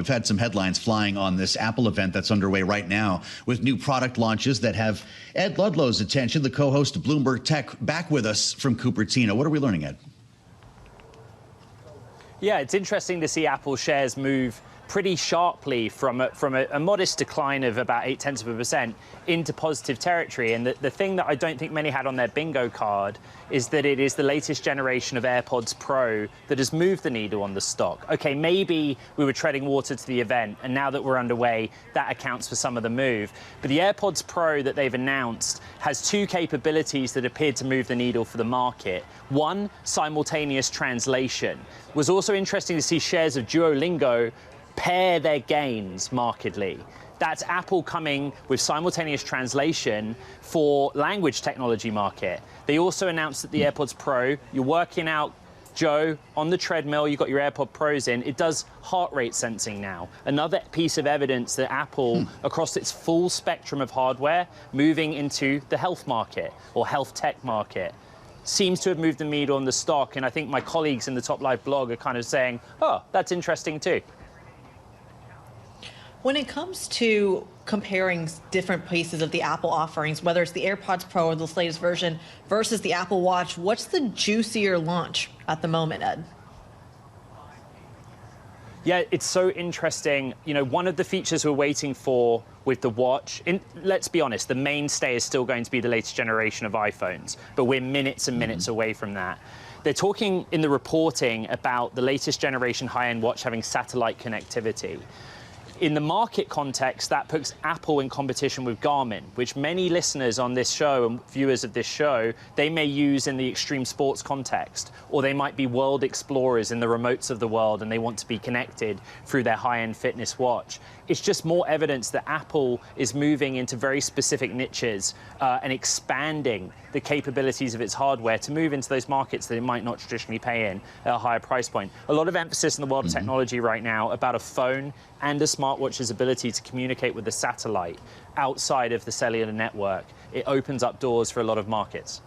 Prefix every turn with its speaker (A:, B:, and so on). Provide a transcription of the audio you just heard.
A: We've had some headlines flying on this Apple event that's underway right now with new product launches that have Ed Ludlow's attention, the co-host of Bloomberg Tech, back with us from Cupertino. What are we learning, Ed?
B: Yeah, it's interesting to see Apple shares move pretty sharply from a modest decline of about 0.8% into positive territory. And the thing that I don't think many had on their bingo card is that it is the latest generation of AirPods Pro that has moved the needle on the stock. Okay, maybe we were treading water to the event, and now that we're underway, that accounts for some of the move. But the AirPods Pro that they've announced has two capabilities that appeared to move the needle for the market. One, simultaneous translation. It was also interesting to see shares of Duolingo pair their gains markedly. That's Apple coming with simultaneous translation for language technology market. They also announced that the AirPods Pro, you're working out, Joe, on the treadmill, you've got your AirPod Pros in, it does heart rate sensing now. Another piece of evidence that Apple, across its full spectrum of hardware, moving into the health market or health tech market, seems to have moved the needle on the stock. And I think my colleagues in the Top Live blog are kind of saying, oh, that's interesting too.
C: When it comes to comparing different pieces of the Apple offerings, whether it's the AirPods Pro or this latest version versus the Apple Watch, what's the juicier launch at the moment, Ed?
B: Yeah, it's so interesting. You know, one of the features we're waiting for with the watch, let's be honest, the mainstay is still going to be the latest generation of iPhones, but we're minutes and minutes away from that. They're talking in the reporting about the latest generation high-end watch having satellite connectivity. In the market context, that puts Apple in competition with Garmin, which many listeners on this show and viewers of this show, they may use in the extreme sports context, or they might be world explorers in the remotes of the world and they want to be connected through their high-end fitness watch. It's just more evidence that Apple is moving into very specific niches and expanding the capabilities of its hardware to move into those markets that it might not traditionally pay in at a higher price point. A lot of emphasis in the world of technology right now about a phone and a smartwatch's ability to communicate with the satellite outside of the cellular network. It opens up doors for a lot of markets.